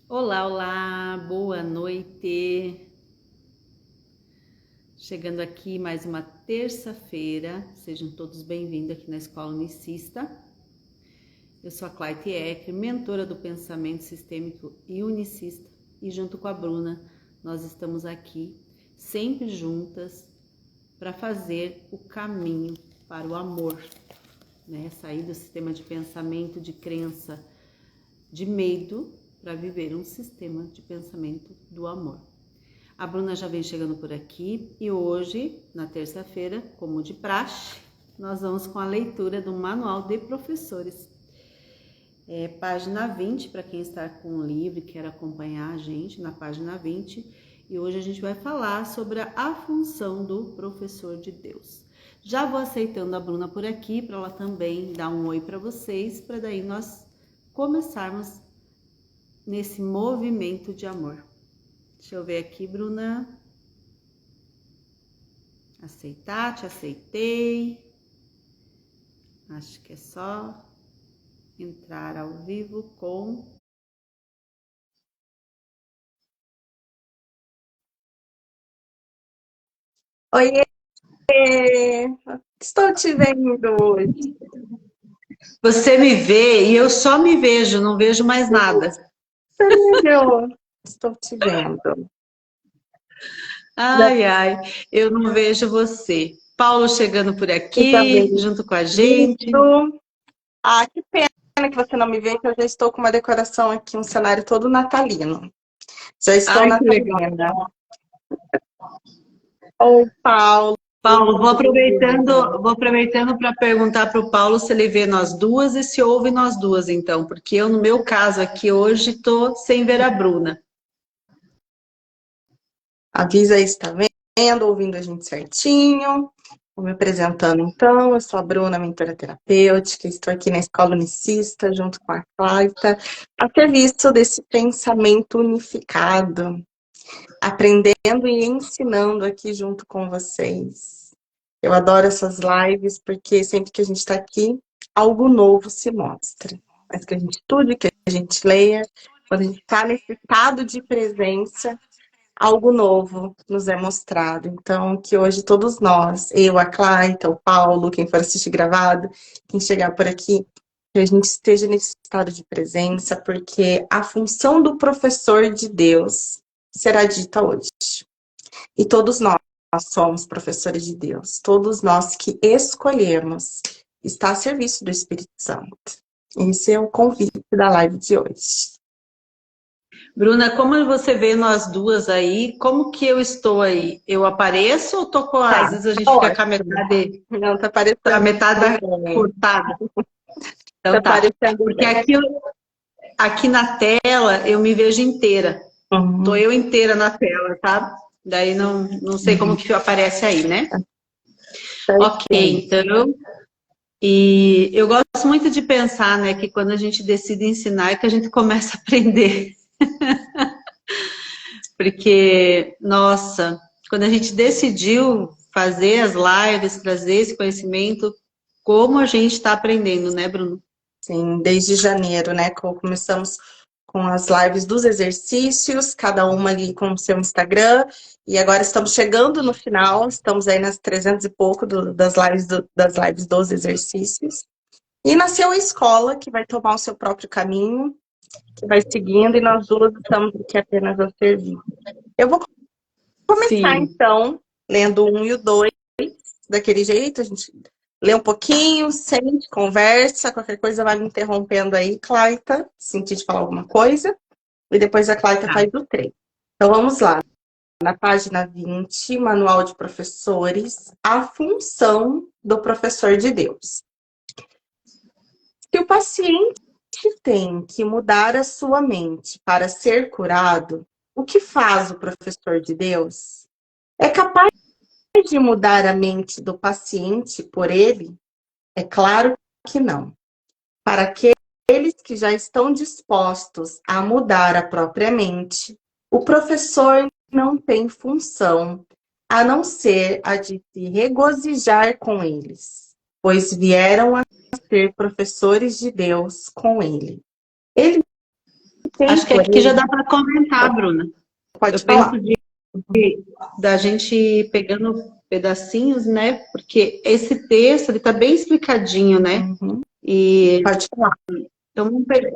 Olá, olá, boa noite. Chegando aqui mais uma terça-feira, sejam todos bem-vindos aqui na Escola Unicista. Eu sou a Clayton Ecker, mentora do Pensamento Sistêmico e Unicista, e junto com a Bruna, nós estamos aqui sempre juntas para fazer o caminho para o amor, né? Sair do sistema de pensamento, de crença, de medo, para viver um sistema de pensamento do amor. A Bruna já vem chegando por aqui e hoje, na terça-feira, como de praxe, nós vamos com a leitura do Manual de Professores. Página 20, para quem está com o livro e quer acompanhar a gente, na página 20. E hoje a gente vai falar sobre a função do professor de Deus. Já vou aceitando a Bruna por aqui, para ela também dar um oi para vocês, para daí nós começarmos nesse movimento de amor. Deixa eu ver aqui, Bruna. Aceitar, te aceitei. Acho que é só entrar ao vivo com... Oiê! Estou te vendo hoje. Você me vê e eu só me vejo, não vejo mais nada. Sério? Estou te vendo. Ai, ai, eu não vejo você. Paulo chegando por Você tá aqui, vendo junto com a gente. isso? Ah, que pena que você não me vê, que eu já estou com uma decoração aqui, um cenário todo natalino. Já estou Ai, que legal. natalina. Oi, Paulo. Paulo, vou aproveitando para perguntar para o Paulo se ele vê nós duas e se ouve nós duas, então, porque eu, no meu caso aqui hoje, estou sem ver a Bruna. Avisa aí se tá vendo, ouvindo a gente certinho. Vou me apresentando então, eu sou a Bruna, mentora terapêutica, estou aqui na Escola Unicista, junto com a Clarita, a serviço desse pensamento unificado, aprendendo e ensinando aqui junto com vocês. Eu adoro essas lives, porque sempre que a gente está aqui, algo novo se mostra. Mas que a gente estude, que a gente leia, quando a gente está nesse estado de presença, algo novo nos é mostrado. Então, que hoje todos nós, eu, a Claita, o Paulo, quem for assistir gravado, quem chegar por aqui, que a gente esteja nesse estado de presença, porque a função do professor de Deus será dita hoje. E todos nós somos professores de Deus, todos nós que escolhemos estar a serviço do Espírito Santo. Esse é o convite da live de hoje. Bruna, como você vê nós duas aí, como que eu estou aí? Eu apareço ou tô com... Às vezes a gente fica com Não, tá a aparecendo metade bem. cortada. Tá Então tá. aparecendo Porque bem. aqui na tela eu me vejo inteira. Tô Uhum. eu inteira na tela, tá? Daí não sei como que aparece aí, né? Ok, Certinho. então... E eu gosto muito de pensar, né, que quando a gente decide ensinar é que a gente começa a aprender. Porque, nossa, quando a gente decidiu fazer as lives, trazer esse conhecimento, como a gente está aprendendo, né, Bruno? Sim, desde janeiro, né? Começamos com as lives dos exercícios, cada uma ali com o seu Instagram, e agora estamos chegando no final, estamos aí nas 300 e pouco das lives dos exercícios. E nasceu a escola, que vai tomar o seu próprio caminho, que vai seguindo, e nós duas estamos aqui apenas a servir. Eu vou começar, Sim. então, lendo o 1 e o 2, daquele jeito, a gente lê um pouquinho, sente, conversa, qualquer coisa vai me interrompendo aí, Claita, sentir de falar alguma coisa, e depois a Claita Tá. faz o 3. Então vamos lá, na página 20, Manual de Professores, a função do professor de Deus. Se o paciente tem que mudar a sua mente para ser curado, o que faz o professor de Deus? É capaz de mudar a mente do paciente por ele? É claro que não. Para aqueles que já estão dispostos a mudar a própria mente, o professor não tem função a não ser a de se regozijar com eles, pois vieram a ser professores de Deus com ele. Ele tem Acho que aqui já dá para comentar, Bruna. Pode Eu falar. penso da gente ir pegando pedacinhos, né? Porque esse texto, ele tá bem explicadinho, né? Uhum. E Pode falar. então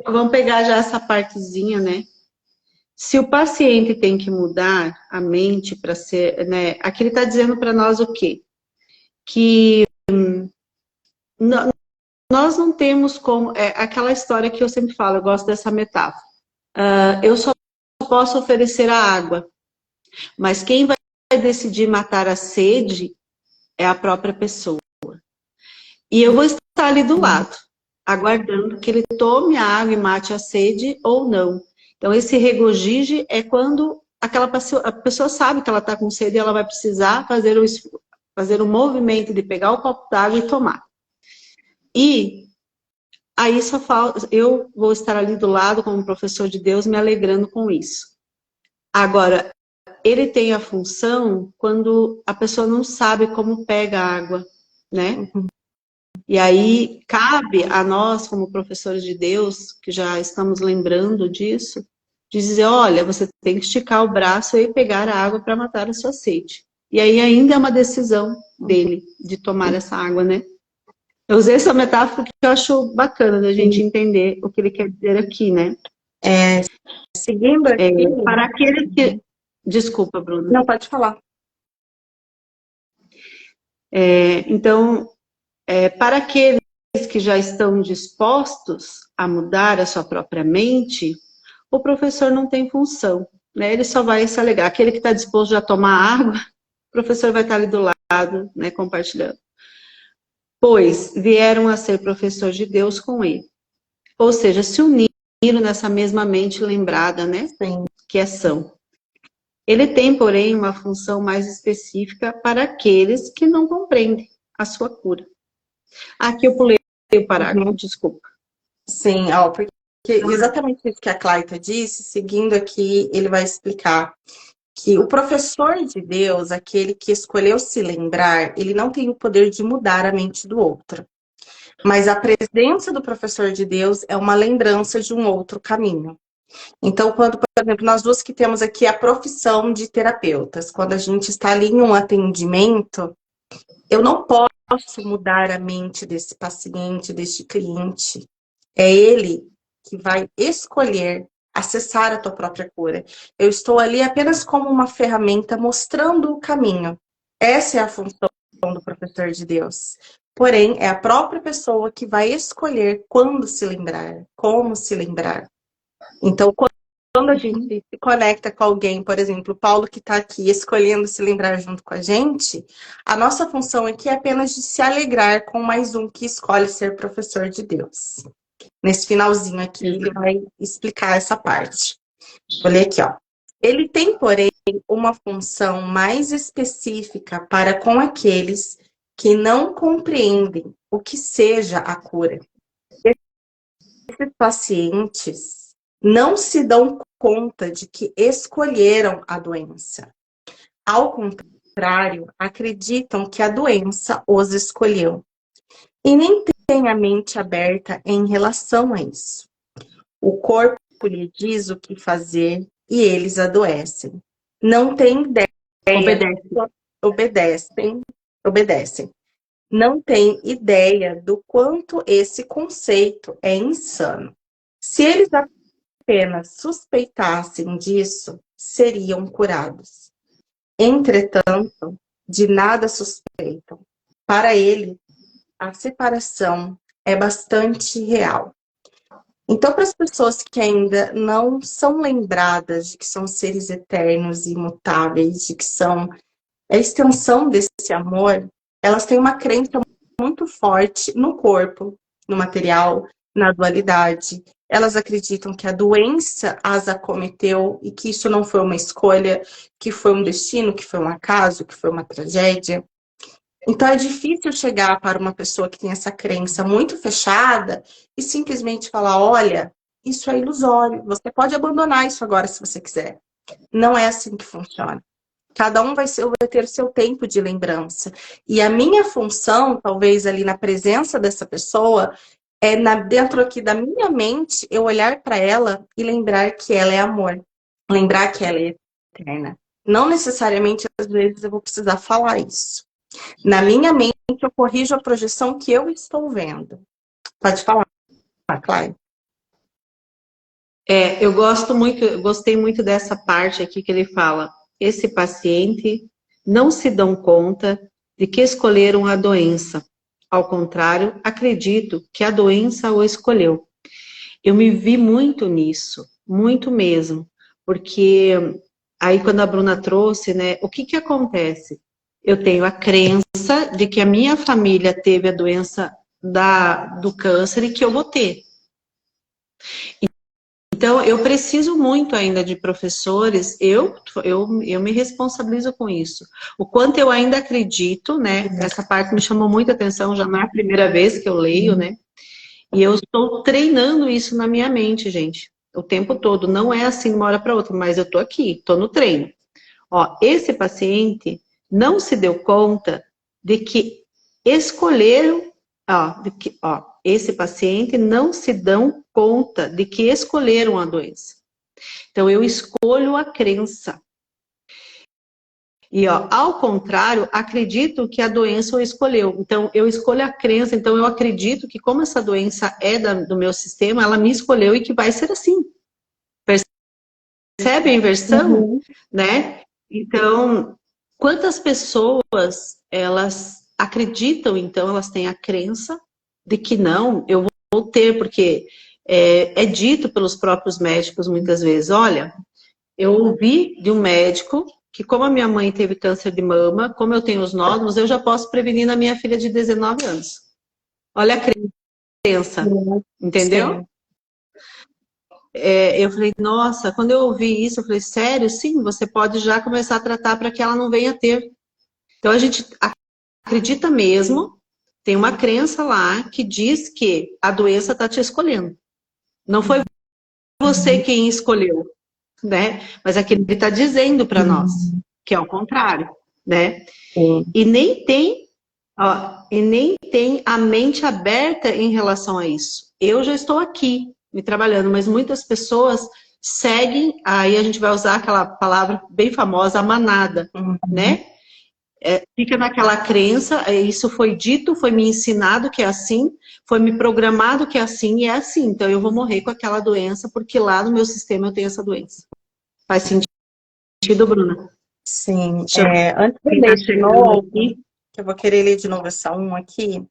vamos pegar já essa partezinha, né? Se o paciente tem que mudar a mente para ser, né? Aqui ele está dizendo para nós o quê? Que nós não temos como, é aquela história que eu sempre falo, eu gosto dessa metáfora. Eu só posso oferecer a água, mas quem vai decidir matar a sede é a própria pessoa. E eu vou estar ali do lado, aguardando que ele tome a água e mate a sede ou não. Então, esse regozije é quando a pessoa sabe que ela está com sede e ela vai precisar fazer o movimento de pegar o copo d'água e tomar. E aí só falta, eu vou estar ali do lado como professor de Deus, me alegrando com isso. Agora, ele tem a função quando a pessoa não sabe como pega a água, né? Uhum. E aí cabe a nós, como professores de Deus, que já estamos lembrando disso, de dizer, olha, você tem que esticar o braço e pegar a água para matar a sua sede. E aí ainda é uma decisão dele de tomar essa água, né? Eu usei essa metáfora porque eu acho bacana da gente entender o que ele quer dizer aqui, né? Seguindo aqui... Para aquele que... Desculpa, Bruna. Não, pode falar. Então, para aqueles que já estão dispostos a mudar a sua própria mente, o professor não tem função, né? Ele só vai se alegar. Aquele que está disposto a tomar água, o professor vai estar ali do lado, né, compartilhando. Pois vieram a ser professor de Deus com ele. Ou seja, se uniram nessa mesma mente lembrada, né? Sim. Que é são. Ele tem, porém, uma função mais específica para aqueles que não compreendem a sua cura. Aqui eu pulei o parágrafo, desculpa. Sim, porque exatamente isso que a Claita disse, seguindo aqui, ele vai explicar que o professor de Deus, aquele que escolheu se lembrar, ele não tem o poder de mudar a mente do outro. Mas a presença do professor de Deus é uma lembrança de um outro caminho. Então, quando, por exemplo, nós duas que temos aqui a profissão de terapeutas, quando a gente está ali em um atendimento, eu não posso mudar a mente desse paciente, deste cliente. É ele que vai escolher acessar a tua própria cura. Eu estou ali apenas como uma ferramenta mostrando o caminho. Essa é a função do professor de Deus. Porém, é a própria pessoa que vai escolher quando se lembrar, como se lembrar. Então, quando a gente se conecta com alguém, por exemplo, o Paulo que está aqui escolhendo se lembrar junto com a nossa função aqui é apenas de se alegrar com mais um que escolhe ser professor de Deus. Nesse finalzinho aqui, ele vai explicar essa parte. Vou ler aqui, ó. Ele tem, porém, uma função mais específica para com aqueles que não compreendem o que seja a cura. Esses pacientes não se dão conta de que escolheram a doença. Ao contrário, acreditam que a doença os escolheu. E nem têm a mente aberta em relação a isso. O corpo lhe diz o que fazer e eles adoecem. Não têm ideia. Obedecem. Não têm ideia do quanto esse conceito é insano. Se eles apenas suspeitassem disso, seriam curados. Entretanto, de nada suspeitam. Para ele, a separação é bastante real. Então, para as pessoas que ainda não são lembradas de que são seres eternos e imutáveis, de que são a extensão desse amor, elas têm uma crença muito forte no corpo, no material, na dualidade. Elas acreditam que a doença as acometeu e que isso não foi uma escolha, que foi um destino, que foi um acaso, que foi uma tragédia. Então é difícil chegar para uma pessoa que tem essa crença muito fechada e simplesmente falar, olha, isso é ilusório, você pode abandonar isso agora se você quiser. Não é assim que funciona. Cada um vai ter o seu tempo de lembrança. E a minha função, talvez ali na presença dessa pessoa, dentro aqui da minha mente, eu olhar para ela e lembrar que ela é amor. Lembrar que ela é eterna. Não necessariamente, às vezes, eu vou precisar falar isso. Na minha mente, eu corrijo a projeção que eu estou vendo. Pode falar, Cláudia. Eu gostei muito dessa parte aqui que ele fala, esse paciente não se dão conta de que escolheram a doença. Ao contrário, acredito que a doença o escolheu. Eu me vi muito nisso, muito mesmo, porque aí quando a Bruna trouxe, né, o que acontece? Eu tenho a crença de que a minha família teve a doença do câncer e que eu vou ter. Então, eu preciso muito ainda de professores, eu me responsabilizo com isso. O quanto eu ainda acredito, né, essa parte me chamou muita atenção, já não é a primeira vez que eu leio, né, e eu estou treinando isso na minha mente, gente, o tempo todo. Não é assim de uma hora para outra, mas eu estou aqui, estou no treino. Ó, esse paciente não se deu conta de que escolheram, esse paciente não se dão conta de que escolheram a doença. Então, eu escolho a crença. E, ao contrário, acredito que a doença o escolheu. Então, eu escolho a crença. Então, eu acredito que como essa doença é do meu sistema, ela me escolheu e que vai ser assim. Percebe a inversão? Né? Então, quantas pessoas, elas acreditam, então, elas têm a crença de que não, eu vou ter, porque é dito pelos próprios médicos muitas vezes, olha, eu ouvi de um médico que como a minha mãe teve câncer de mama, como eu tenho os nódulos, eu já posso prevenir na minha filha de 19 anos. Olha a crença, entendeu? Eu falei, nossa, quando eu ouvi isso, eu falei, sério? Sim, você pode já começar a tratar para que ela não venha a ter. Então, a gente acredita mesmo, tem uma crença lá que diz que a doença está te escolhendo. Não foi você quem escolheu, né? Mas aquilo que ele está dizendo para nós, que é o contrário, né? E nem tem a mente aberta em relação a isso. Eu já estou aqui me trabalhando, mas muitas pessoas seguem, aí a gente vai usar aquela palavra bem famosa, a manada, né? Fica naquela crença, isso foi dito, foi me ensinado que é assim, foi me programado que é assim e é assim. Então eu vou morrer com aquela doença porque lá no meu sistema eu tenho essa doença. Faz sentido, Bruna? Sim. Antes de ler de novo, que eu vou querer ler de novo essa aqui,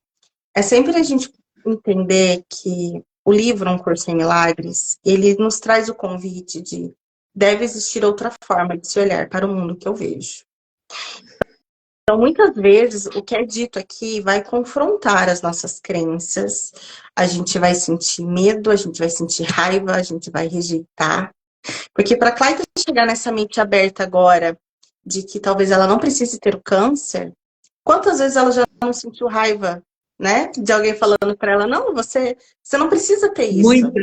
é sempre a gente entender que o livro Um Curso em Milagres, ele nos traz o convite de deve existir outra forma de se olhar para o mundo que eu vejo. Então, muitas vezes, o que é dito aqui vai confrontar as nossas crenças, a gente vai sentir medo, a gente vai sentir raiva, a gente vai rejeitar. Porque para a Cláudia chegar nessa mente aberta agora, de que talvez ela não precise ter o câncer, quantas vezes ela já não sentiu raiva, né? De alguém falando para ela, não, você não precisa ter isso. Muito.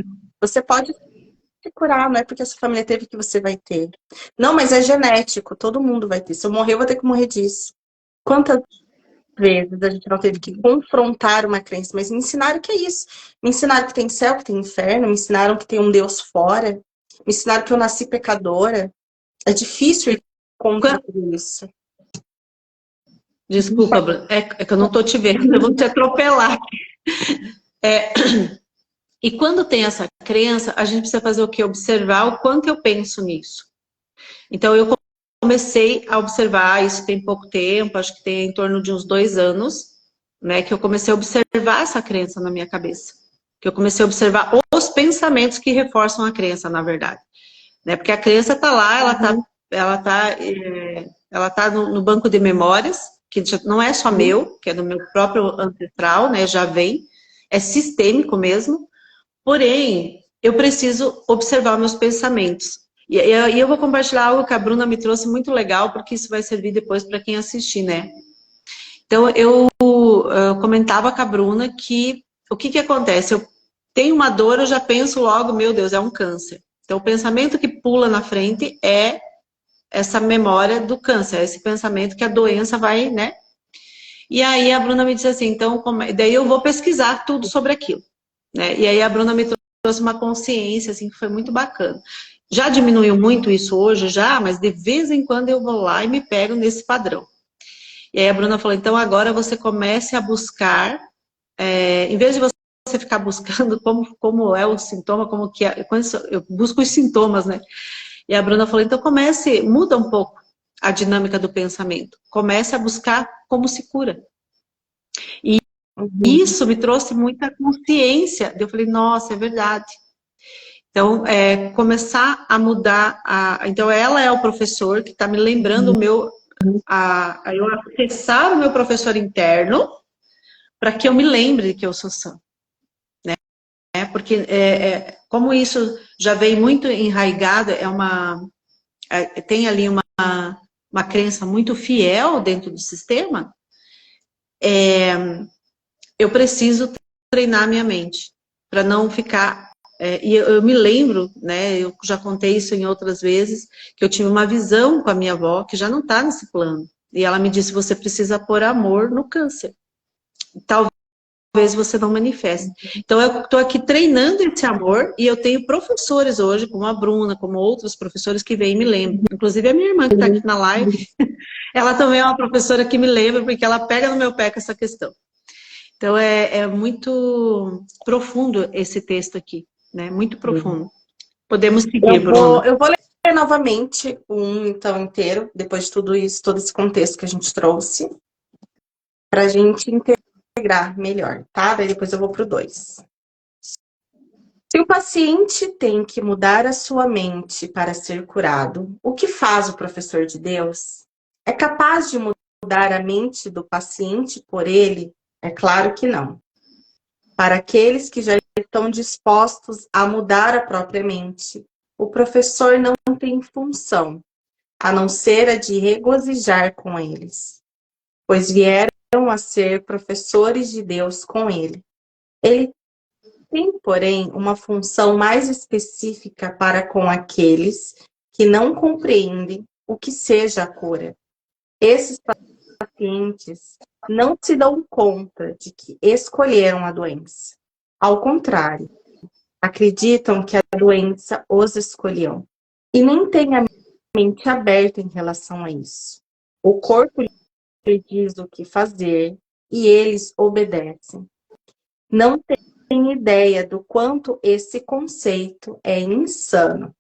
Você pode se curar, não é porque a sua família teve que você vai ter. Não, mas é genético, todo mundo vai ter. Se eu morrer, eu vou ter que morrer disso. Quantas vezes a gente não teve que confrontar uma crença, mas me ensinaram que é isso. Me ensinaram que tem céu, que tem inferno, me ensinaram que tem um Deus fora, me ensinaram que eu nasci pecadora. É difícil ir contra isso. Desculpa, Bruna, é que eu não tô te vendo, eu vou te atropelar. E quando tem essa crença, a gente precisa fazer o quê? Observar o quanto eu penso nisso. Então, eu comecei a observar, isso tem pouco tempo, acho que tem em torno de uns 2 anos, né, que eu comecei a observar essa crença na minha cabeça. Que eu comecei a observar os pensamentos que reforçam a crença, na verdade. Né, porque a crença está lá, ela tá no banco de memórias, que não é só meu, que é do meu próprio ancestral, né, já vem, é sistêmico mesmo, porém, eu preciso observar meus pensamentos. E eu vou compartilhar algo que a Bruna me trouxe muito legal, porque isso vai servir depois para quem assistir, né? Então, eu comentava com a Bruna que o que acontece? Eu tenho uma dor, eu já penso logo, meu Deus, é um câncer. Então, o pensamento que pula na frente é essa memória do câncer, esse pensamento que a doença vai, né? E aí a Bruna me disse assim, então, daí eu vou pesquisar tudo sobre aquilo. né? E aí a Bruna me trouxe uma consciência, assim, que foi muito bacana. Já diminuiu muito isso hoje, já, mas de vez em quando eu vou lá e me pego nesse padrão. E aí a Bruna falou, então agora você comece a buscar, em vez de você ficar buscando como é o sintoma, como que é, eu busco os sintomas, né? E a Bruna falou, então muda um pouco a dinâmica do pensamento. Comece a buscar como se cura. E isso me trouxe muita consciência. Eu falei, nossa, é verdade. Então, começar a mudar. Então, ela é o professor que está me lembrando eu acessar o meu professor interno para que eu me lembre que eu sou sã. Né? Porque, como isso já vem muito enraizado, tem ali uma crença muito fiel dentro do sistema, eu preciso treinar minha mente para não ficar. E eu me lembro, né? Eu já contei isso em outras vezes, que eu tive uma visão com a minha avó que já não está nesse plano. E ela me disse: você precisa pôr amor no câncer. Talvez você não manifeste. Então, eu estou aqui treinando esse amor e eu tenho professores hoje, como a Bruna, como outros professores que vêm e me lembram. Inclusive a minha irmã que está aqui na live, ela também é uma professora que me lembra, porque ela pega no meu pé com essa questão. Então, é muito profundo esse texto aqui, né? Muito profundo. Podemos seguir, Bruna. Eu vou ler novamente então, inteiro, depois de tudo isso, todo esse contexto que a gente trouxe, para a gente integrar melhor, tá? Daí depois eu vou para o 2. Se o paciente tem que mudar a sua mente para ser curado, o que faz o professor de Deus? É capaz de mudar a mente do paciente por ele? É claro que não. Para aqueles que já estão dispostos a mudar a própria mente, o professor não tem função, a não ser a de regozijar com eles, pois vieram a ser professores de Deus com ele. Ele tem, porém, uma função mais específica para com aqueles que não compreendem o que seja a cura. Esses pacientes não se dão conta de que escolheram a doença. Ao contrário, acreditam que a doença os escolheu e nem têm a mente aberta em relação a isso. O corpo lhe diz o que fazer e eles obedecem. Não têm ideia do quanto esse conceito é insano.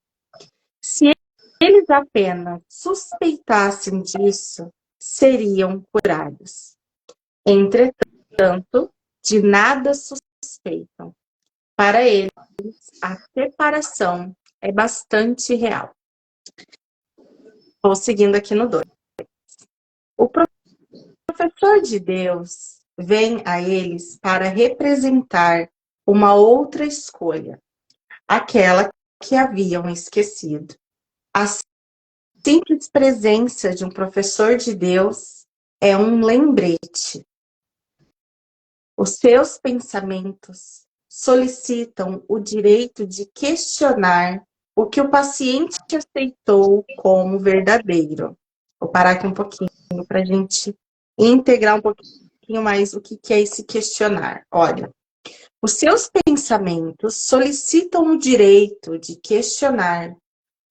Se eles apenas suspeitassem disso, seriam curados. Entretanto, de nada suspeitam. Para eles, a separação é bastante real. Vou seguindo aqui no 2. O professor de Deus vem a eles para representar uma outra escolha, aquela que haviam esquecido. A simples presença de um professor de Deus é um lembrete. Os seus pensamentos solicitam o direito de questionar o que o paciente aceitou como verdadeiro. Vou parar aqui um pouquinho para a gente integrar um pouquinho mais o que é esse questionar. Olha, os seus pensamentos solicitam o direito de questionar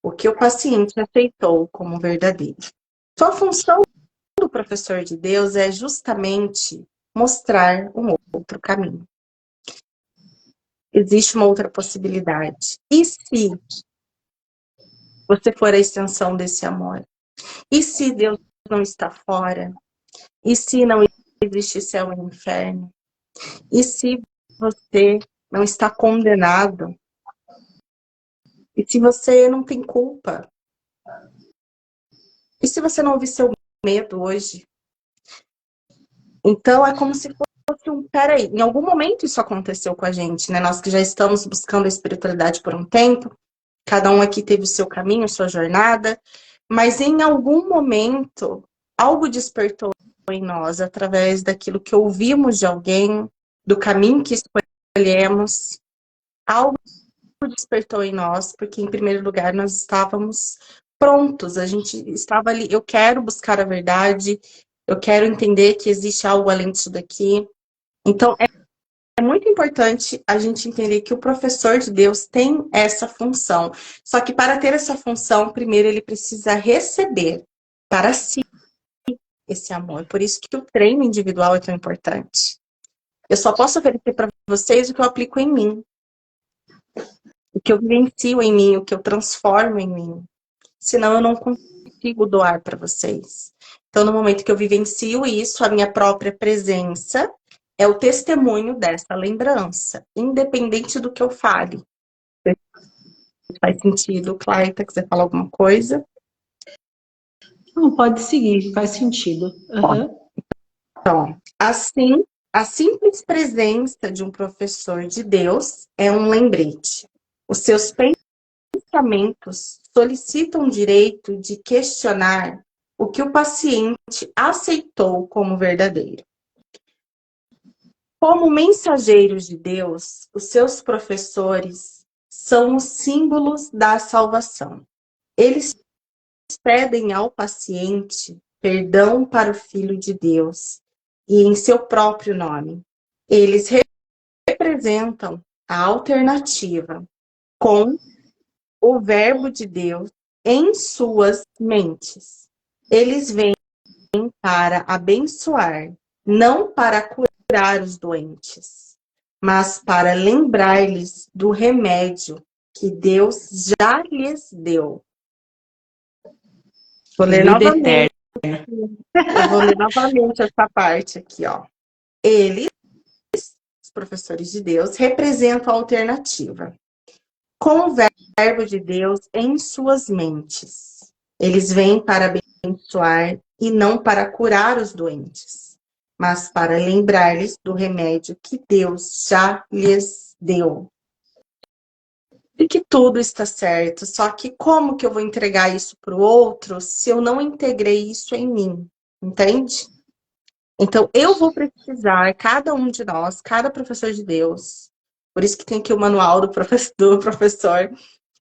o que o paciente aceitou como verdadeiro. Sua função do professor de Deus é justamente mostrar um outro caminho. Existe uma outra possibilidade. E se você for a extensão desse amor? E se Deus não está fora? E se não existe céu e inferno? E se você não está condenado? E se você não tem culpa? E se você não ouve seu medo hoje? Então, é como se fosse peraí, em algum momento isso aconteceu com a gente, né? Nós que já estamos buscando a espiritualidade por um tempo, cada um aqui teve o seu caminho, a sua jornada, mas em algum momento, algo despertou em nós, através daquilo que ouvimos de alguém, do caminho que escolhemos, algo despertou em nós, porque em primeiro lugar nós estávamos prontos, a gente estava ali, eu quero buscar a verdade, eu quero entender que existe algo além disso daqui. Então, é muito importante a gente entender que o professor de Deus tem essa função. Só que para ter essa função, primeiro ele precisa receber para si esse amor. Por isso que o treino individual é tão importante. Eu só posso oferecer para vocês o que eu aplico em mim, o que eu vivencio em mim, o que eu transformo em mim. Senão eu não consigo doar para vocês. Então, no momento que eu vivencio isso, a minha própria presença é o testemunho dessa lembrança, independente do que eu fale. Faz sentido, Claita? Quiser falar alguma coisa? Não, pode seguir, faz sentido. Uhum. Então, assim, a simples presença de um professor de Deus é um lembrete. Os seus pensamentos solicitam o direito de questionar o que o paciente aceitou como verdadeiro. Como mensageiros de Deus, os seus professores são os símbolos da salvação. Eles pedem ao paciente perdão para o Filho de Deus e em seu próprio nome. Eles representam a alternativa com o Verbo de Deus em suas mentes. Eles vêm para abençoar, não para curar os doentes, mas para lembrar-lhes do remédio que Deus já lhes deu. Vou ler novamente. Eu vou ler novamente essa parte aqui, ó. Eles, os professores de Deus, representam a alternativa. Com o Verbo de Deus em suas mentes. Eles vêm para abençoar e não para curar os doentes, mas para lembrar-lhes do remédio que Deus já lhes deu. E que tudo está certo, só que como que eu vou entregar isso para o outro se eu não integrei isso em mim? Entende? Então, eu vou precisar, cada um de nós, cada professor de Deus, por isso que tem aqui o manual do professor,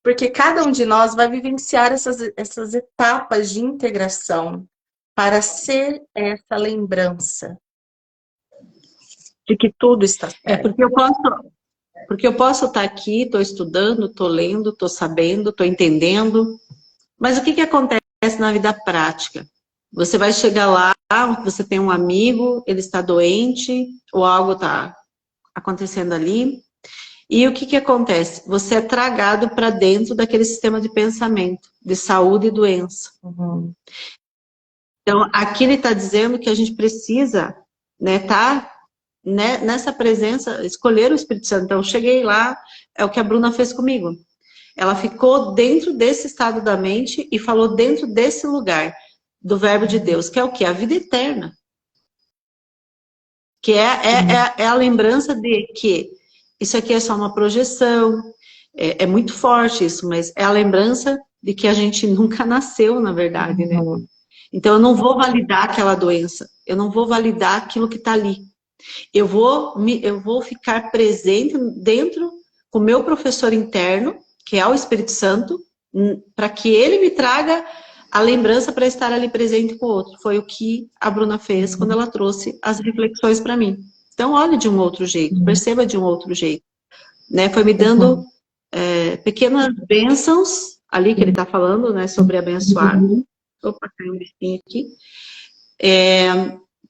porque cada um de nós vai vivenciar essas etapas de integração para ser essa lembrança de que tudo está certo. Porque eu posso estar aqui, estou estudando, estou lendo, estou sabendo, estou entendendo, mas o que acontece na vida prática? Você vai chegar lá, você tem um amigo, ele está doente, ou algo está acontecendo ali, e o que acontece? Você é tragado para dentro daquele sistema de pensamento, de saúde e doença. Uhum. Então, aqui ele está dizendo que a gente precisa, né, nessa presença, escolher o Espírito Santo. Então, eu cheguei lá, é o que a Bruna fez comigo. Ela ficou dentro desse estado da mente e falou dentro desse lugar do Verbo de Deus, que é o quê? A vida eterna. Que é a lembrança de que isso aqui é só uma projeção, é muito forte isso, mas é a lembrança de que a gente nunca nasceu, na verdade, né? Então, eu não vou validar aquela doença, eu não vou validar aquilo que está ali. Eu vou ficar presente dentro com o meu professor interno, que é o Espírito Santo, para que ele me traga a lembrança para estar ali presente com o outro. Foi o que a Bruna fez quando ela trouxe as reflexões para mim. Então, olhe de um outro jeito, perceba de um outro jeito. Né? Foi me dando pequenas bênçãos, ali que ele está falando, né, sobre abençoar. Opa, caiu um bichinho aqui.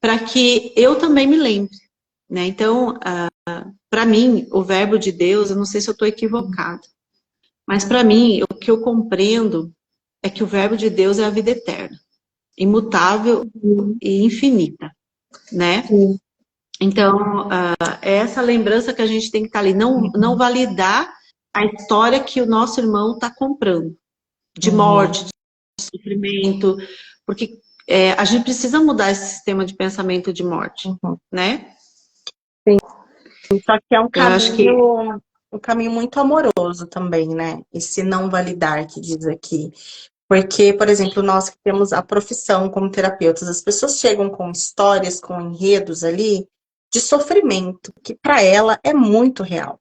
Para que eu também me lembre. Né? Então, para mim, o Verbo de Deus, eu não sei se eu estou equivocada, mas para mim, o que eu compreendo é que o Verbo de Deus é a vida eterna, imutável e infinita, né? Então, é essa lembrança que a gente tem que estar ali, não validar a história que o nosso irmão está comprando, de morte, de sofrimento, porque a gente precisa mudar esse sistema de pensamento de morte, né? Sim. Só que é um caminho muito amoroso também, né? Esse não validar que diz aqui. Porque, por exemplo, nós que temos a profissão como terapeutas, as pessoas chegam com histórias, com enredos ali de sofrimento, que para ela é muito real.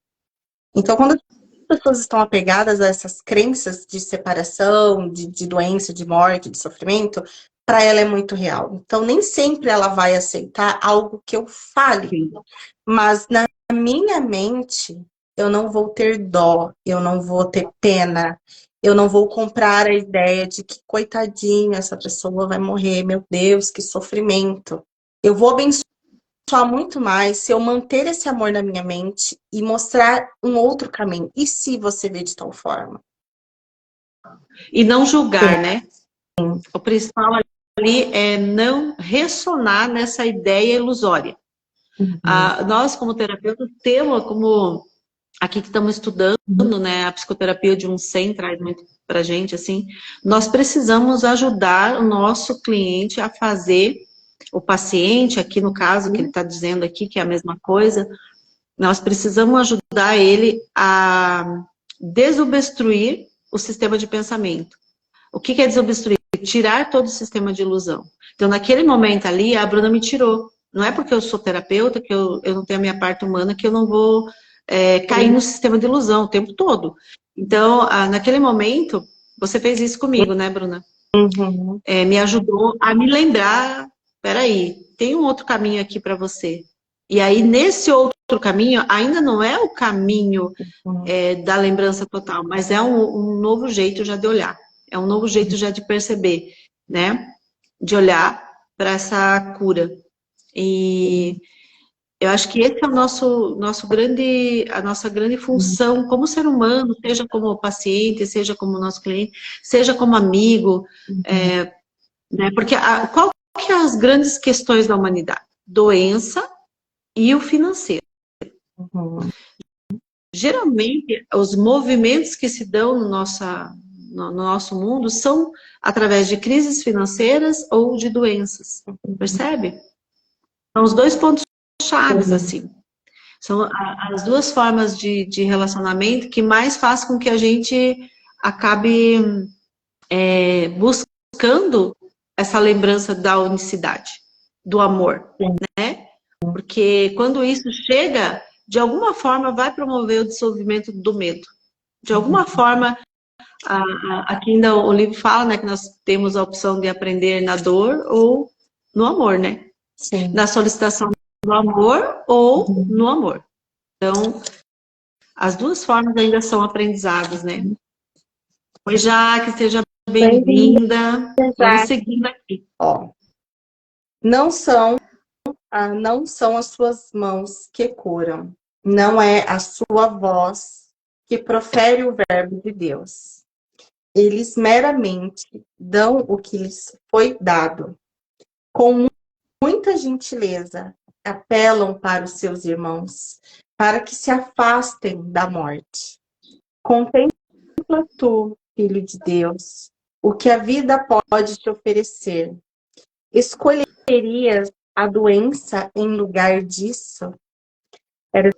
Então, quando as pessoas estão apegadas a essas crenças de separação, de doença, de morte, de sofrimento, para ela é muito real. Então, nem sempre ela vai aceitar algo que eu fale, mas na minha mente, eu não vou ter dó, eu não vou ter pena, eu não vou comprar a ideia de que, coitadinho, essa pessoa vai morrer, meu Deus, que sofrimento. Eu vou abençoar muito mais se eu manter esse amor na minha mente e mostrar um outro caminho. E se você vê de tal forma? E não julgar, Sim. né? O principal ali é não ressonar nessa ideia ilusória. Uhum. Nós, como terapeutas, temos como aqui que estamos estudando, né, a psicoterapia de um 100 traz muito para a gente, assim, nós precisamos ajudar o nosso cliente a fazer, o paciente, aqui no caso, que ele está dizendo aqui, que é a mesma coisa, nós precisamos ajudar ele a desobstruir o sistema de pensamento. O que é desobstruir? Tirar todo o sistema de ilusão. Então, naquele momento ali, a Bruna me tirou. Não é porque eu sou terapeuta, que eu não tenho a minha parte humana, que eu não vou cair no sistema de ilusão o tempo todo. Então, naquele momento, você fez isso comigo, né, Bruna? Uhum. Me ajudou a me lembrar, peraí, tem um outro caminho aqui para você. E aí, nesse outro caminho, ainda não é o caminho da lembrança total, mas é um novo jeito já de olhar. É um novo jeito já de perceber, né? De olhar para essa cura. E eu acho que esse é o a nossa grande função como ser humano, seja como paciente, seja como nosso cliente, seja como amigo, né? Porque qual que é as grandes questões da humanidade? Doença e o financeiro. Uhum. Geralmente, os movimentos que se dão no nosso mundo são através de crises financeiras ou de doenças, percebe? São os dois pontos chaves, assim. São as duas formas de relacionamento que mais faz com que a gente acabe buscando essa lembrança da unicidade, do amor, né? Porque quando isso chega, de alguma forma vai promover o dissolvimento do medo. De alguma forma, aqui ainda o livro fala, né, que nós temos a opção de aprender na dor ou no amor, né? Sim. Na solicitação do amor ou no amor. Então, as duas formas ainda são aprendizados, né? Oi, Jaque, seja Bem-vinda, bem-vinda. Vamos Jaque. seguindo aqui. Ó, não são, não são as suas mãos que curam. Não é a sua voz que profere o verbo de Deus. Eles meramente dão o que lhes foi dado. Com muita gentileza, apelam para os seus irmãos, para que se afastem da morte. Contempla tu, filho de Deus, o que a vida pode te oferecer. Escolherias a doença em lugar disso? Era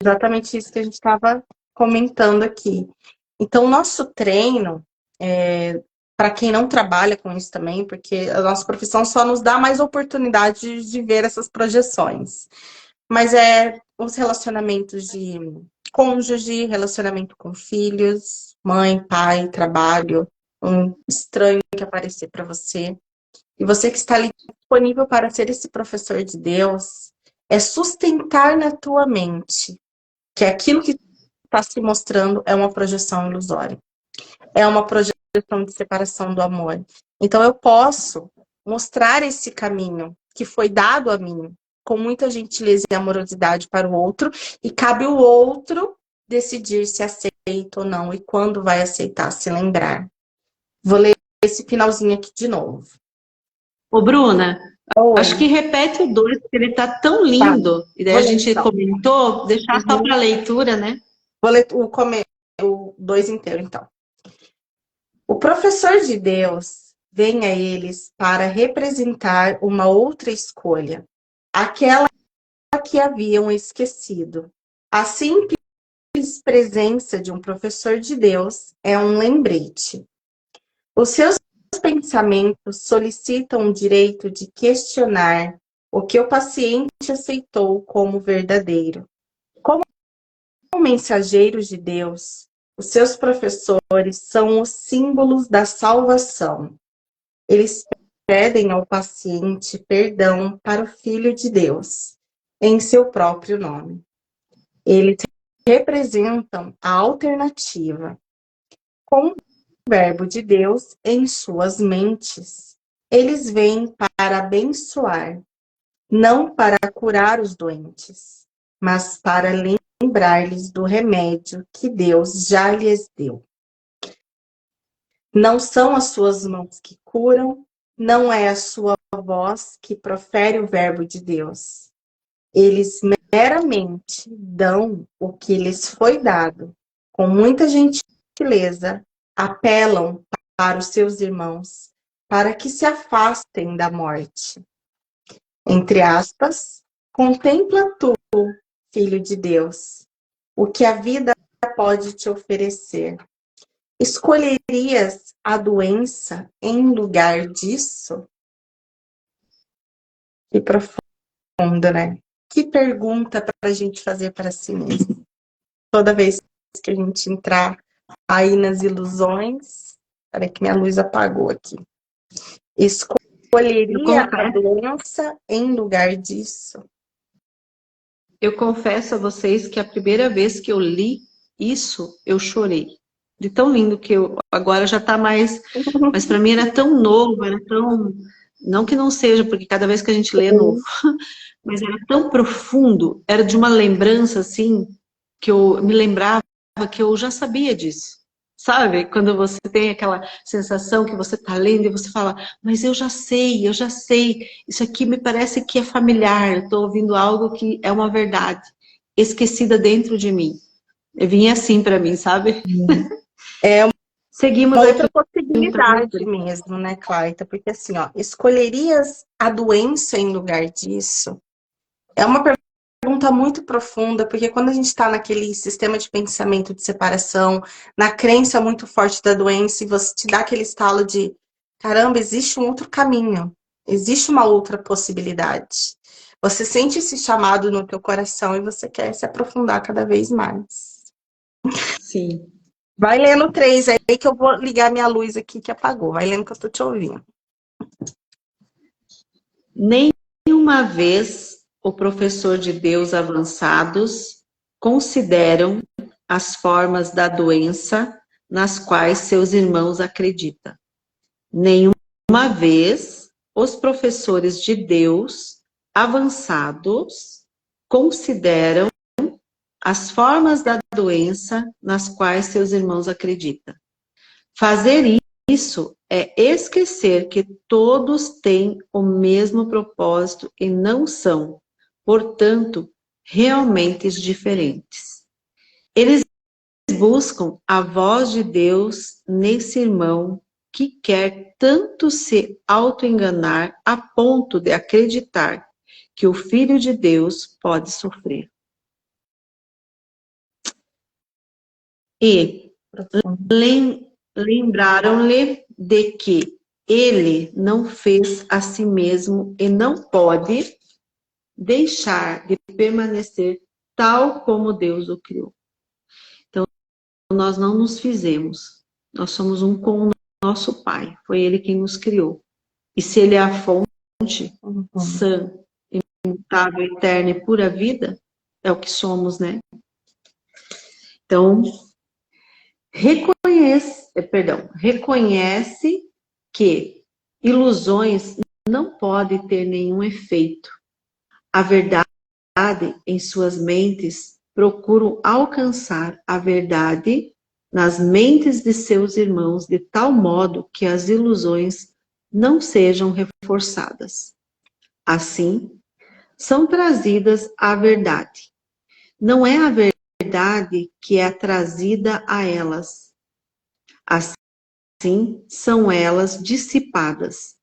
exatamente isso que a gente estava comentando aqui. Então, nosso treino, para quem não trabalha com isso também, porque a nossa profissão só nos dá mais oportunidade de ver essas projeções. Mas os relacionamentos de cônjuge, relacionamento com filhos, mãe, pai, trabalho, um estranho que aparecer para você. E você que está ali disponível para ser esse professor de Deus, é sustentar na tua mente que aquilo que está se mostrando é uma projeção ilusória. É uma projeção de separação do amor. Então eu posso mostrar esse caminho que foi dado a mim com muita gentileza e amorosidade para o outro, e cabe o outro decidir se aceita ou não e quando vai aceitar, se lembrar. Vou ler esse finalzinho aqui de novo. Ô, Bruna, acho Oi. que repete o 2, porque ele tá tão Tá. lindo. E daí Vou a ler gente então. comentou, deixar só para leitura, né? Vou ler o 2 inteiro, então. O professor de Deus vem a eles para representar uma outra escolha, aquela que haviam esquecido. A simples presença de um professor de Deus é um lembrete. Os seus pensamentos solicitam o direito de questionar o que o paciente aceitou como verdadeiro. Como mensageiros de Deus, os seus professores são os símbolos da salvação. Eles pedem ao paciente perdão para o Filho de Deus, em seu próprio nome. Eles representam a alternativa. Com o verbo de Deus em suas mentes, eles vêm para abençoar, não para curar os doentes, mas para lembrar-lhes do remédio que Deus já lhes deu. Não são as suas mãos que curam, não é a sua voz que profere o verbo de Deus. Eles meramente dão o que lhes foi dado. Com muita gentileza, apelam para os seus irmãos, para que se afastem da morte. Entre aspas, contempla tu, Filho de Deus, o que a vida pode te oferecer. Escolherias a doença em lugar disso? Que profundo, né? Que pergunta para a gente fazer para si mesmo. Toda vez que a gente entrar aí nas ilusões... Peraí que minha luz apagou aqui. Escolheria a doença em lugar disso? Eu confesso a vocês que a primeira vez que eu li isso, eu chorei. De tão lindo que eu... Agora já está mais... Mas para mim era tão novo, era tão... Não que não seja, porque cada vez que a gente lê é novo. Mas era tão profundo, era de uma lembrança, assim, que eu me lembrava que eu já sabia disso. Sabe? Quando você tem aquela sensação que você está lendo e você fala, mas eu já sei, isso aqui me parece que é familiar, eu estou ouvindo algo que é uma verdade, esquecida dentro de mim. Eu vinha assim para mim, sabe? É Seguimos uma aqui. outra possibilidade mesmo, né, Claita? Porque assim, ó, escolherias a doença em lugar disso? É uma pergunta muito profunda, porque quando a gente está naquele sistema de pensamento de separação, na crença muito forte da doença, e você te dá aquele estalo de, caramba, existe um outro caminho, existe uma outra possibilidade. Você sente esse chamado no teu coração e você quer se aprofundar cada vez mais. Sim. Vai lendo 3 aí que eu vou ligar minha luz aqui que apagou. Vai lendo que eu tô te ouvindo. Nenhuma vez o professor de Deus avançados consideram as formas da doença nas quais seus irmãos acreditam. Nenhuma vez os professores de Deus avançados consideram as formas da doença nas quais seus irmãos acreditam. Fazer isso é esquecer que todos têm o mesmo propósito e não são, portanto, realmente diferentes. Eles buscam a voz de Deus nesse irmão que quer tanto se auto-enganar a ponto de acreditar que o Filho de Deus pode sofrer. E lembraram-lhe de que ele não fez a si mesmo e não pode deixar de permanecer tal como Deus o criou. Então, nós não nos fizemos. Nós somos um com o nosso Pai. Foi Ele quem nos criou. E se Ele é a fonte sã, imutável, eterna e pura vida, é o que somos, né? Então, reconhece que ilusões não podem ter nenhum efeito. A verdade em suas mentes procuram alcançar a verdade nas mentes de seus irmãos de tal modo que as ilusões não sejam reforçadas. Assim, são trazidas à verdade. Não é a verdade que é trazida a elas. Assim, são elas dissipadas,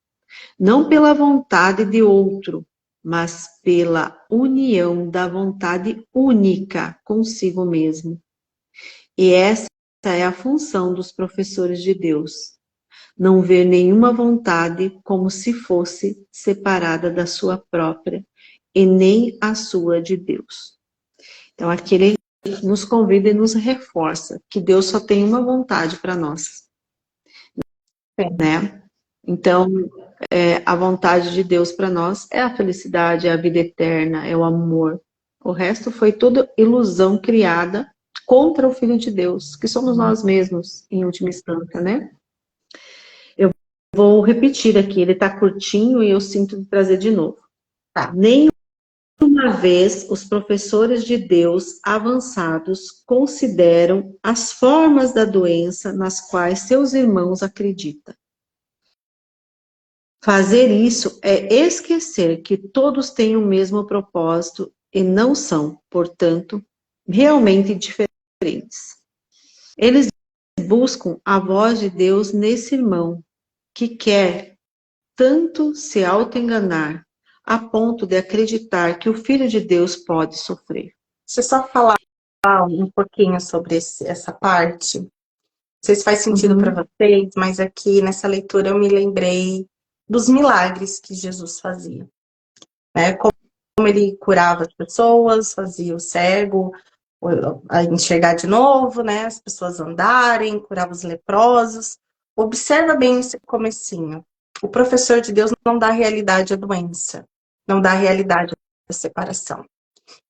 não pela vontade de outro, mas pela união da vontade única consigo mesmo. E essa é a função dos professores de Deus. Não ver nenhuma vontade como se fosse separada da sua própria e nem a sua de Deus. Então, aqui ele nos convida e nos reforça que Deus só tem uma vontade para nós. Né? Então, a vontade de Deus para nós é a felicidade, é a vida eterna, é o amor. O resto foi tudo ilusão criada contra o Filho de Deus, que somos nós mesmos, em última instância, né? Eu vou repetir aqui, ele está curtinho e eu sinto de trazer de novo. Tá. Nenhuma vez os professores de Deus avançados consideram as formas da doença nas quais seus irmãos acreditam. Fazer isso é esquecer que todos têm o mesmo propósito e não são, portanto, realmente diferentes. Eles buscam a voz de Deus nesse irmão, que quer tanto se auto-enganar, a ponto de acreditar que o Filho de Deus pode sofrer. Deixa eu só falar um pouquinho sobre essa parte. Não sei se faz sentido para vocês, mas aqui nessa leitura eu me lembrei dos milagres que Jesus fazia, né? Como ele curava as pessoas, fazia o cego a enxergar de novo, né? As pessoas andarem, curava os leprosos. Observa bem esse comecinho. O professor de Deus não dá realidade à doença, não dá realidade à separação.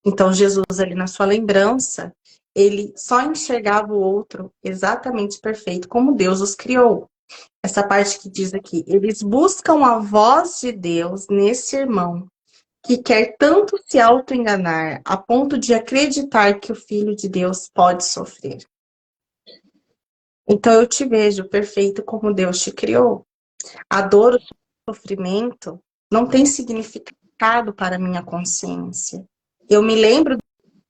Então, Jesus, ali na sua lembrança, ele só enxergava o outro exatamente perfeito, como Deus os criou. Essa parte que diz aqui, eles buscam a voz de Deus nesse irmão, que quer tanto se auto-enganar, a ponto de acreditar que o Filho de Deus pode sofrer. Então, eu te vejo perfeito como Deus te criou. A dor, o sofrimento, não tem significado para a minha consciência. Eu me lembro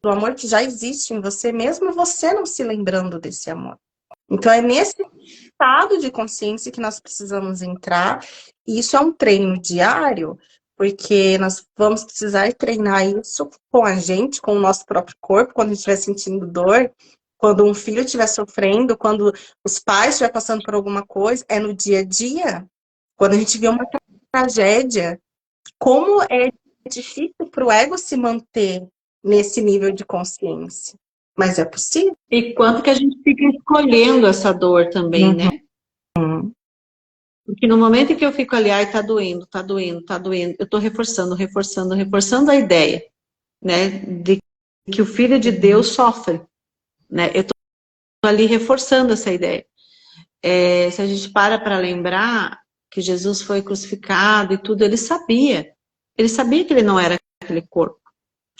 do amor que já existe em você, mesmo você não se lembrando desse amor. Então, é nesse estado de consciência que nós precisamos entrar, e isso é um treino diário, porque nós vamos precisar treinar isso com a gente, com o nosso próprio corpo, quando a gente estiver sentindo dor, quando um filho estiver sofrendo, quando os pais estiverem passando por alguma coisa, é no dia a dia. Quando a gente vê uma tragédia, como é difícil para o ego se manter nesse nível de consciência. Mas é possível. E quanto que a gente fica escolhendo essa dor também, né? Porque no momento em que eu fico ali, ai, tá doendo, tá doendo, tá doendo, eu tô reforçando a ideia, né? De que o Filho de Deus sofre, né? Eu tô ali reforçando essa ideia. Se a gente para lembrar que Jesus foi crucificado e tudo, ele sabia que ele não era aquele corpo.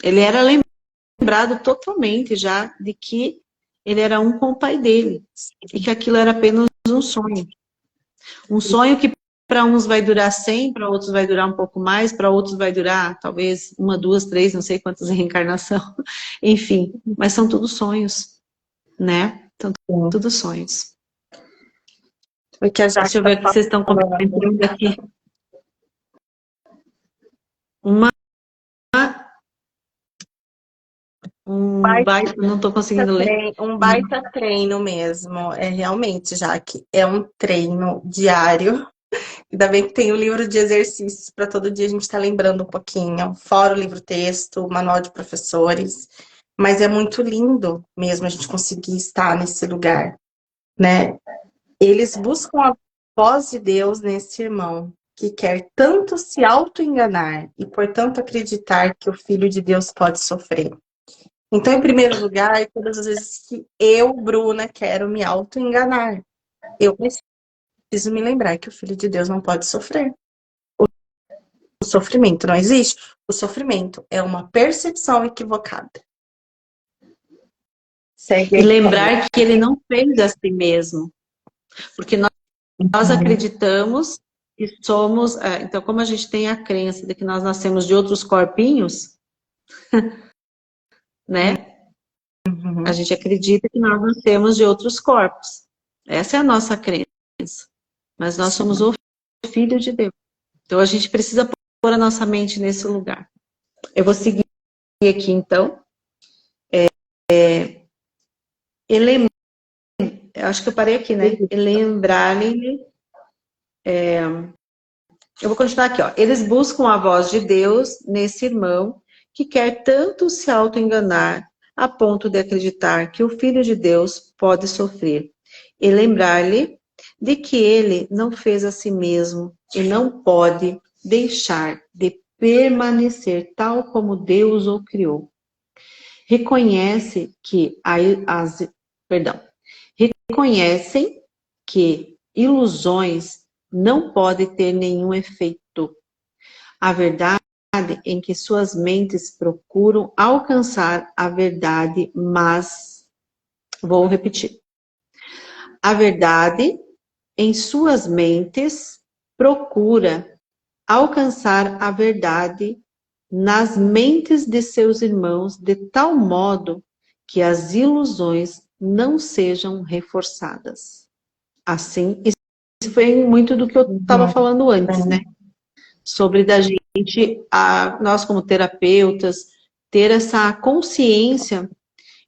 Ele era lembrado totalmente já de que ele era um com o pai dele e que aquilo era apenas um sonho. Um sonho que para uns vai durar 100, para outros vai durar um pouco mais, para outros vai durar talvez 1, 2, 3, não sei quantas reencarnação. Enfim, mas são tudo sonhos, né? São tudo sonhos. Porque a Deixa eu ver o que vocês estão comentando aqui. Não estou conseguindo ler. Um baita treino mesmo. É realmente, Jaque, é um treino diário. Ainda bem que tem o livro de exercícios para todo dia a gente estar lembrando um pouquinho. Fora o livro-texto, o manual de professores. Mas é muito lindo mesmo a gente conseguir estar nesse lugar, né? Eles buscam a voz de Deus nesse irmão, que quer tanto se auto-enganar e, portanto, acreditar que o Filho de Deus pode sofrer. Então, em primeiro lugar, todas as vezes que eu, Bruna, quero me auto-enganar, eu preciso me lembrar que o Filho de Deus não pode sofrer. O sofrimento não existe. O sofrimento é uma percepção equivocada. E lembrar que ele não fez a si mesmo. Porque nós acreditamos que somos... Então, como a gente tem a crença de que nós nascemos de outros corpinhos, né? A gente acredita que nós nascemos de outros corpos. Essa é a nossa crença. Mas nós somos o Filho de Deus. Então, a gente precisa pôr a nossa mente nesse lugar. Eu vou seguir aqui, então. Eu acho que eu parei aqui, né? Lembrar-lhe... Eu vou continuar aqui, ó. Eles buscam a voz de Deus nesse irmão que quer tanto se auto-enganar a ponto de acreditar que o Filho de Deus pode sofrer. E lembrar-lhe de que ele não fez a si mesmo e não pode deixar de permanecer tal como Deus o criou. reconhece que reconhecem que ilusões não podem ter nenhum efeito. A verdade em que suas mentes procuram alcançar a verdade, mas vou repetir. A verdade em suas mentes procura alcançar a verdade nas mentes de seus irmãos de tal modo que as ilusões não sejam reforçadas. Assim, isso foi muito do que eu estava falando antes, né? Sobre da gente, nós como terapeutas, ter essa consciência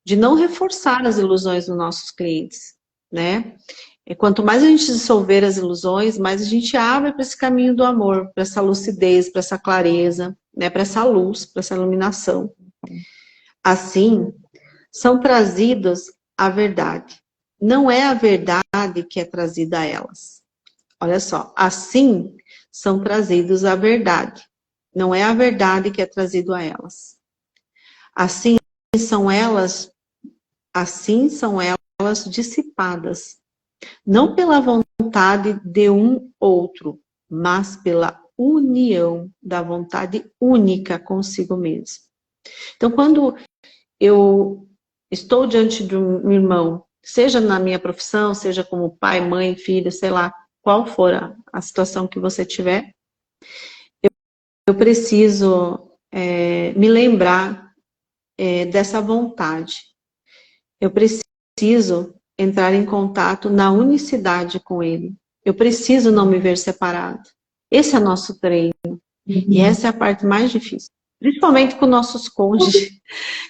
de não reforçar as ilusões dos nossos clientes, né? E quanto mais a gente dissolver as ilusões, mais a gente abre para esse caminho do amor, para essa lucidez, para essa clareza, né? Para essa luz, para essa iluminação. Assim, são trazidas a verdade. Não é a verdade que é trazida a elas. Olha só, assim são trazidos a verdade. Não é a verdade que é trazido a elas. Assim são elas dissipadas, não pela vontade de um outro, mas pela união da vontade única consigo mesmo. Então, quando eu estou diante de um irmão, seja na minha profissão, seja como pai, mãe, filho, sei lá, qual for a situação que você tiver, eu preciso me lembrar dessa vontade. Eu preciso entrar em contato na unicidade com ele. Eu preciso não me ver separado. Esse é nosso treino. E essa é a parte mais difícil. Principalmente com nossos cônjuges.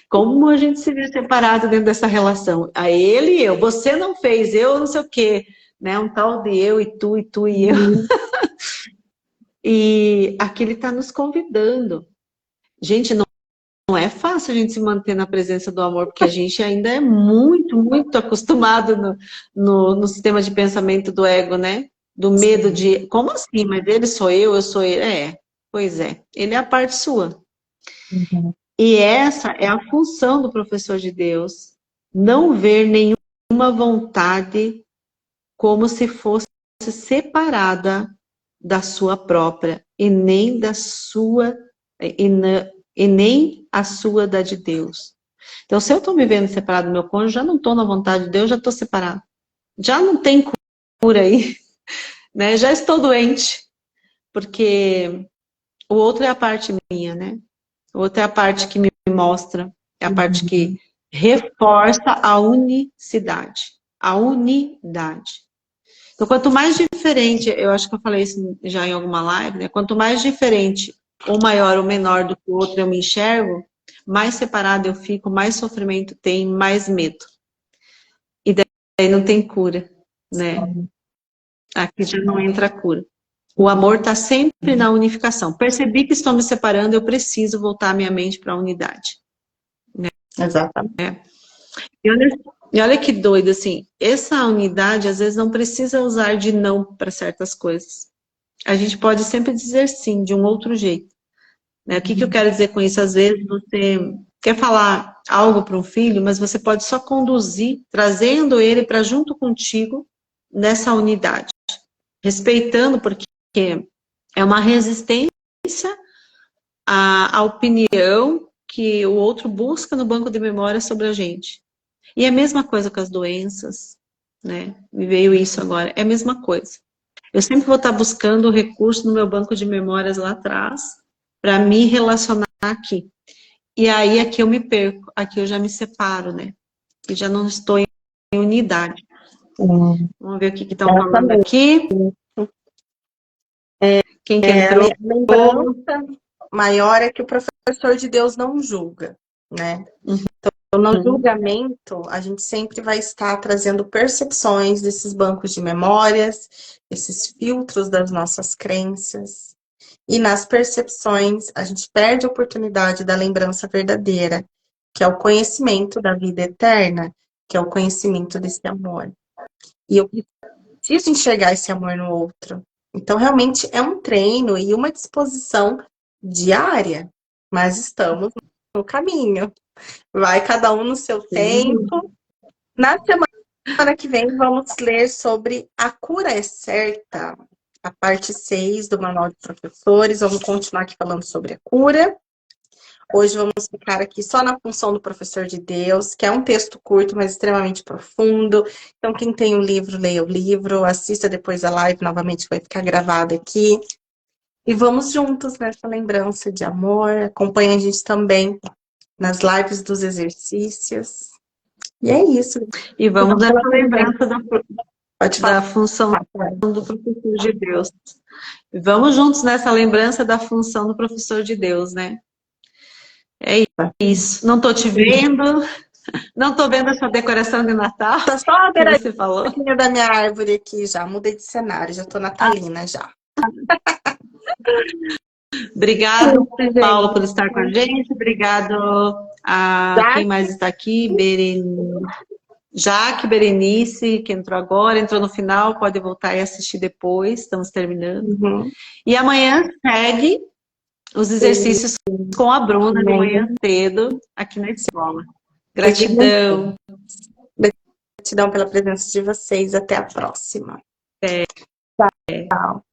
Como a gente se vê separado dentro dessa relação? A ele e eu. Você não fez, eu não sei o quê. Né? Um tal de eu e tu e eu. E aqui ele está nos convidando. Gente, não é fácil a gente se manter na presença do amor, porque a gente ainda é muito, muito acostumado no sistema de pensamento do ego, né? Do medo de, como assim? Mas ele sou eu sou ele. Pois é. Ele é a parte sua. Uhum. E essa é a função do professor de Deus. Não ver nenhuma vontade como se fosse separada da sua própria, e nem da sua, e nem a sua da de Deus. Então, se eu estou me vendo separado do meu cônjuge, já não estou na vontade de Deus, já estou separado. Já não tem cura aí, né? Já estou doente, porque o outro é a parte minha, né? O outro é a parte que me mostra, é a parte que reforça a unicidade, a unidade. Então, quanto mais diferente, eu acho que eu falei isso já em alguma live, né? Quanto mais diferente, ou maior ou menor do que o outro eu me enxergo, mais separado eu fico, mais sofrimento tem, mais medo. E daí não tem cura, né? Aqui já não entra a cura. O amor está sempre na unificação. Percebi que estou me separando, eu preciso voltar a minha mente para a unidade. Né? Exatamente. E olha que doido, assim, essa unidade às vezes não precisa usar de não para certas coisas. A gente pode sempre dizer sim, de um outro jeito. Né? O que eu quero dizer com isso? Às vezes você quer falar algo para um filho, mas você pode só conduzir, trazendo ele para junto contigo nessa unidade. Respeitando, porque é uma resistência à opinião que o outro busca no banco de memória sobre a gente. E é a mesma coisa com as doenças, né? Me veio isso agora. É a mesma coisa. Eu sempre vou estar buscando o recurso no meu banco de memórias lá atrás para me relacionar aqui. E aí aqui eu me perco, aqui eu já me separo, né? E já não estou em unidade. Vamos ver o que estão falando aqui. Quem que entrou? A lembrança maior é que o professor de Deus não julga, né? Então, no julgamento, a gente sempre vai estar trazendo percepções desses bancos de memórias, esses filtros das nossas crenças. E nas percepções, a gente perde a oportunidade da lembrança verdadeira, que é o conhecimento da vida eterna, que é o conhecimento desse amor. E eu preciso enxergar esse amor no outro. Então, realmente, é um treino e uma disposição diária, mas estamos no caminho. Vai cada um no seu tempo. Na semana que vem, vamos ler sobre A Cura é Certa, a parte 6 do Manual de Professores. Vamos continuar aqui falando sobre a cura. Hoje vamos ficar aqui só na função do professor de Deus, que é um texto curto, mas extremamente profundo. Então, quem tem o livro, leia o livro, assista depois a live novamente, vai ficar gravada aqui. E vamos juntos nessa lembrança de amor. Acompanhe a gente também nas lives dos exercícios. E é isso. E vamos nessa lembrança Pode falar. da função do professor de Deus. E vamos juntos nessa lembrança da função do professor de Deus, né? É isso. Não tô te vendo. Não tô vendo essa decoração de Natal. Tá só a que você falou. da minha árvore aqui já. Mudei de cenário, já tô natalina já. Obrigado, Paulo, por estar com a gente. Obrigado a quem mais está aqui. Jaque, Berenice, que entrou agora, entrou no final, pode voltar e assistir depois. Estamos terminando. Uhum. E amanhã segue os exercícios com a Bruna, de manhã cedo, aqui na escola. Gratidão. Gratidão pela presença de vocês. Até a próxima. É. Tchau.